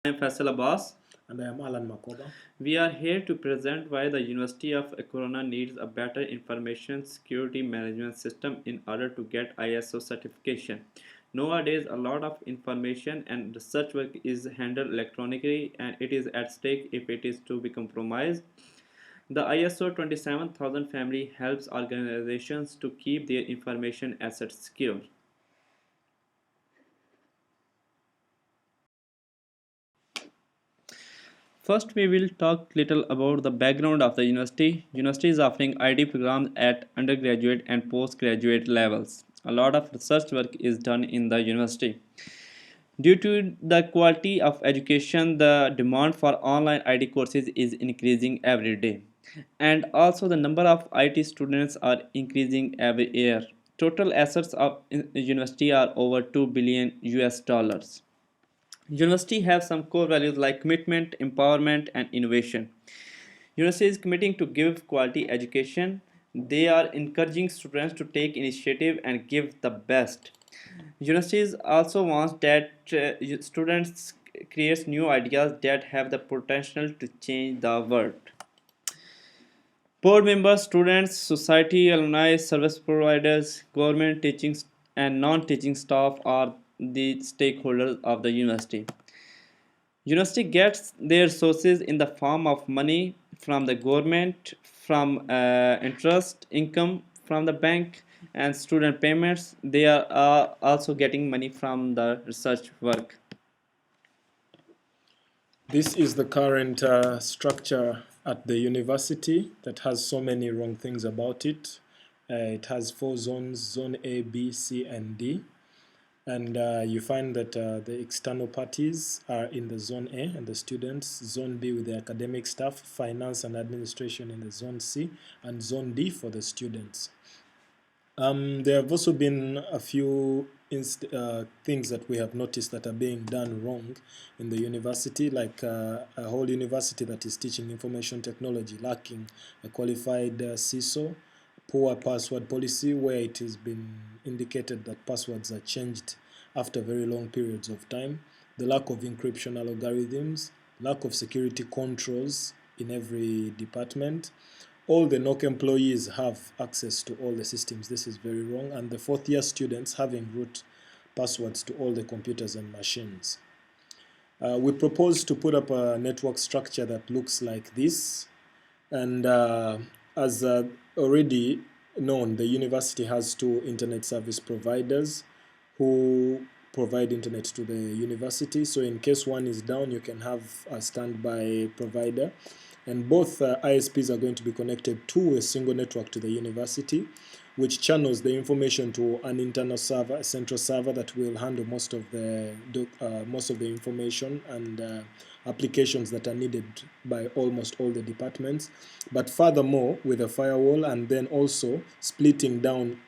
I am Faisal Abbas. And I am Allan Makoba. We are here to present why the University of Corona needs a better information security management system in order to get ISO certification. Nowadays, a lot of information and research work is handled electronically and it is at stake if it is to be compromised. The ISO 27000 family helps organizations to keep their information assets secure. First, we will talk little about the background of the university. University is offering ID programs at undergraduate and postgraduate levels. A lot of research work is done in the university. Due to the quality of education, the demand for online ID courses is increasing every day. And also the number of IT students are increasing every year. Total assets of university are over 2 billion US dollars. University have some core values like commitment, empowerment, and innovation. University is committing to give quality education. They are encouraging students to take initiative and give the best. Universities also wants that students create new ideas that have the potential to change the world. Board members, students, society, alumni, service providers, government, teaching, and non-teaching staff are the stakeholders of the university. University gets their sources in the form of money from the government, from interest income from the bank, and student payments. They are also getting money from the research work. This is the current structure at the university that has so many wrong things about it. It has 4 zones, Zone A, B, C, and D. And you find that the external parties are in the Zone A and the students, Zone B with the academic staff, finance and administration in the Zone C, and Zone D for the students. There have also been a few things that we have noticed that are being done wrong in the university, like a whole university that is teaching information technology lacking a qualified CISO, poor password policy where it has been indicated that passwords are changed after very long periods of time, the lack of encryption algorithms, lack of security controls in every department. All the NOC employees have access to all the systems. This is very wrong. And the fourth year students having root passwords to all the computers and machines. We propose to put up a network structure that looks like this. And as already known, the university has 2 internet service providers who provide internet to the university. So in case one is down, you can have a standby provider. And both ISPs are going to be connected to a single network to the university, which channels the information to an internal server, a central server that will handle most of the information and applications that are needed by almost all the departments. But furthermore, with a firewall and then also splitting down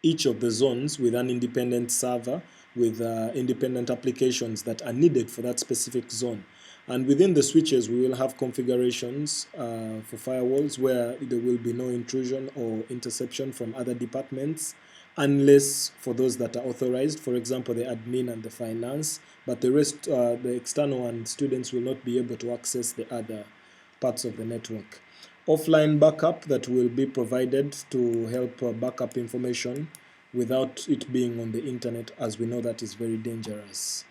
each of the zones with an independent server with independent applications that are needed for that specific zone. And within the switches, we will have configurations for firewalls where there will be no intrusion or interception from other departments, unless for those that are authorized, for example, the admin and the finance, but the rest, the external and students will not be able to access the other parts of the network. Offline backup that will be provided to help backup information without it being on the internet, as we know that is very dangerous.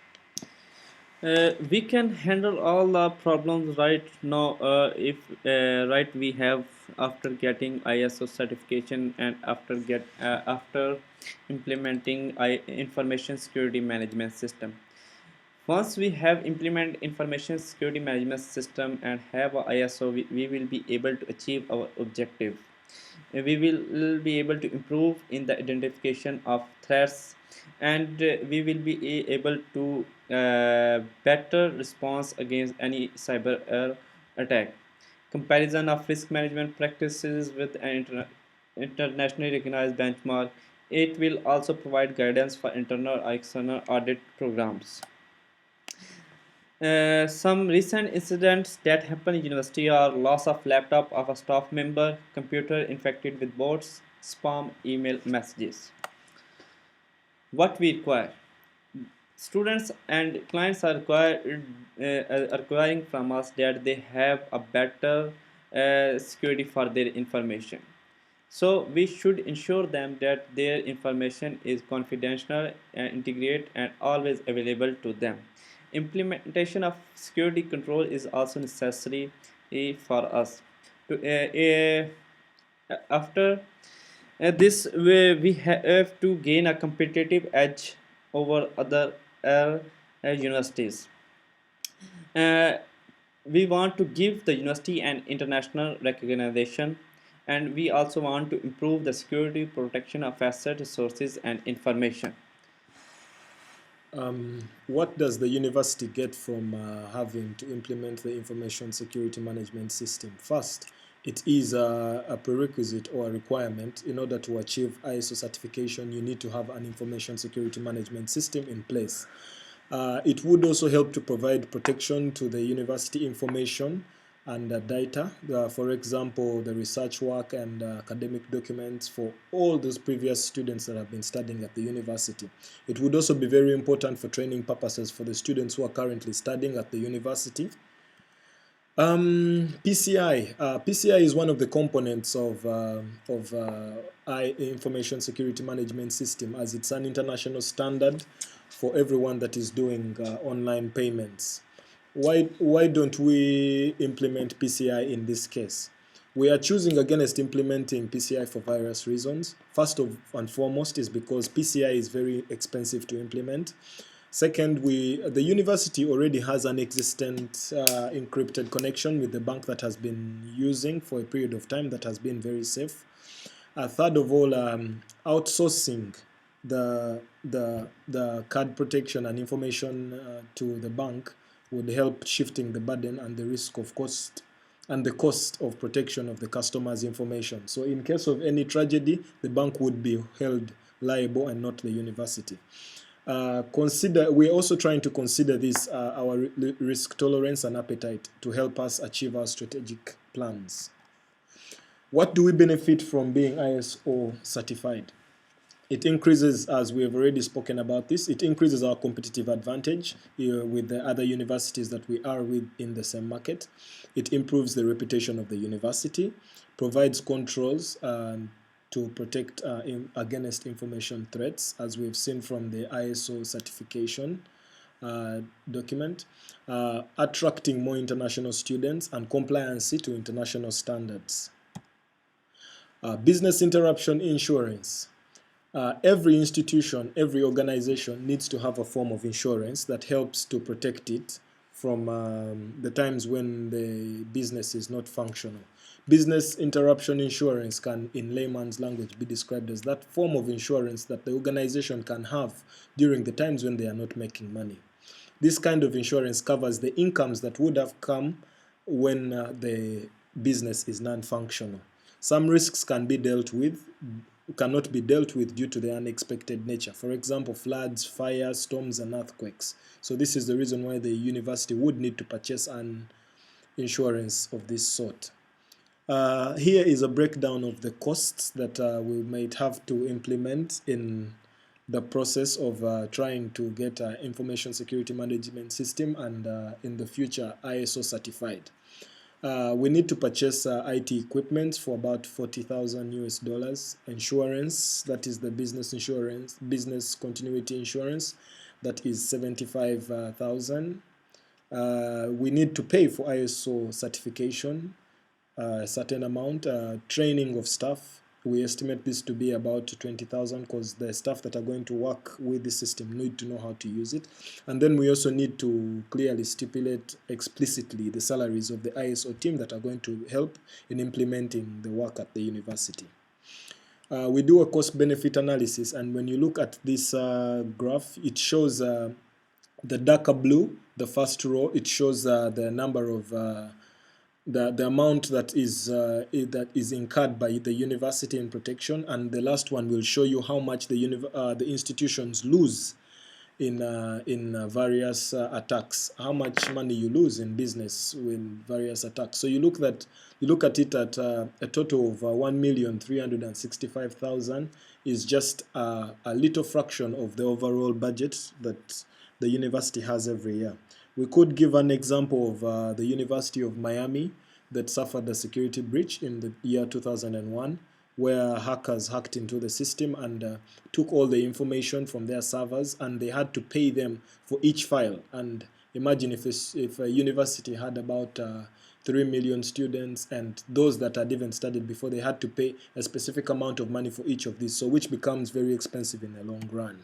We can handle all the problems right now if right we have after getting ISO certification and after implementing information security management system. Once we have implement information security management system and have a ISO, we will be able to achieve our objective. We will be able to improve in the identification of threats, and we will be able to better response against any cyber attack. Comparison of risk management practices with an internationally recognized benchmark. It will also provide guidance for internal or external audit programs. Some recent incidents that happened in university are loss of laptop of a staff member, computer infected with bots, spam email messages. What we require: students and clients are required requiring from us that they have a better security for their information. So we should ensure them that their information is confidential and integrate and always available to them. Implementation of security control is also necessary for us. After this, we have to gain a competitive edge over other universities. Uh, we want to give the university an international recognition, and we also want to improve the security protection of asset resources and information. What does the university get from having to implement the information security management system? First, it is a prerequisite or a requirement. In order to achieve ISO certification, you need to have an information security management system in place. It would also help to provide protection to the university information and data. For example, the research work and academic documents for all those previous students that have been studying at the university. It would also be very important for training purposes for the students who are currently studying at the university. PCI. PCI is one of the components of information security management system, as it's an international standard for everyone that is doing online payments. Why don't we implement PCI in this case? We are choosing against implementing PCI for various reasons. First and foremost is because PCI is very expensive to implement. Second, the university already has an existent encrypted connection with the bank that has been using for a period of time that has been very safe. Third of all, outsourcing the card protection and information to the bank would help shifting the burden and the risk of cost and the cost of protection of the customer's information. So in case of any tragedy, the bank would be held liable and not the university. We're also trying to consider this our risk tolerance and appetite to help us achieve our strategic plans. What do we benefit from being ISO certified? It increases, as we have already spoken about this, it increases our competitive advantage with the other universities that we are with in the same market. It improves the reputation of the university, provides controls to protect against information threats, as we've seen from the ISO certification document, attracting more international students and compliance to international standards. Business interruption insurance. Every institution, every organization needs to have a form of insurance that helps to protect it from the times when the business is not functional. Business interruption insurance can, in layman's language, be described as that form of insurance that the organization can have during the times when they are not making money. This kind of insurance covers the incomes that would have come when the business is non-functional. Some risks cannot be dealt with due to the unexpected nature. For example, floods, fires, storms, and earthquakes. So this is the reason why the university would need to purchase an insurance of this sort. Here is a breakdown of the costs that we might have to implement in the process of trying to get an information security management system and in the future ISO certified. We need to purchase IT equipment for about 40,000 US dollars. Insurance, that is the business insurance, business continuity insurance, that is 75,000. We need to pay for ISO certification, a certain amount. Training of staff, we estimate this to be about 20,000 because the staff that are going to work with the system need to know how to use it. And then we also need to clearly stipulate explicitly the salaries of the ISO team that are going to help in implementing the work at the university. We do a cost-benefit analysis, and when you look at this graph, it shows the darker blue, the first row, it shows the number of the amount that is incurred by the university in protection, and the last one will show you how much the institutions lose in various attacks, how much money you lose in business in various attacks. So you look at it at a total of 1,365,000 is just a little fraction of the overall budget that the university has every year. We could give an example of the University of Miami that suffered a security breach in the year 2001, where hackers hacked into the system and took all the information from their servers, and they had to pay them for each file. And imagine if a university had about 3 million students, and those that had even studied before, they had to pay a specific amount of money for each of these, so which becomes very expensive in the long run.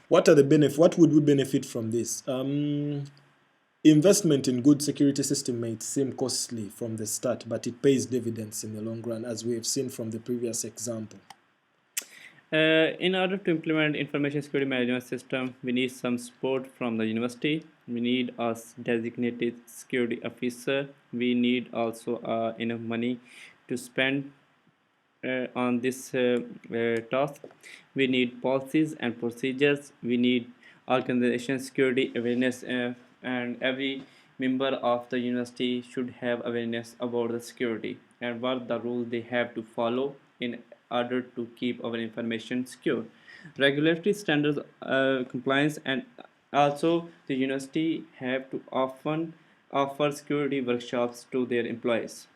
What are the benefits? What would we benefit from this? Investment in good security system may seem costly from the start, but it pays dividends in the long run, as we have seen from the previous example. In order to implement information security management system, we need some support from the university. We need a designated security officer. We need also enough money to spend on this task. We need policies and procedures. We need organization security awareness, and every member of the university should have awareness about the security and what the rules they have to follow in order to keep our information secure. Regulatory standards, compliance, and also the university have to often offer security workshops to their employees.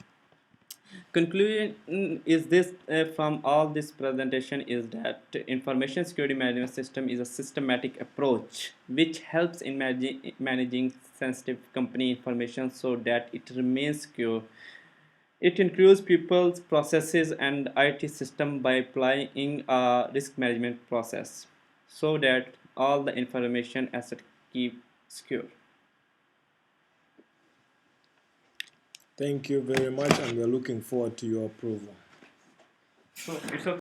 Conclusion is this, from all this presentation, is that information security management system is a systematic approach which helps in managing sensitive company information so that it remains secure. It includes people's processes and IT system by applying a risk management process so that all the information asset keep secure. Thank you very much, and we are looking forward to your approval. So it's a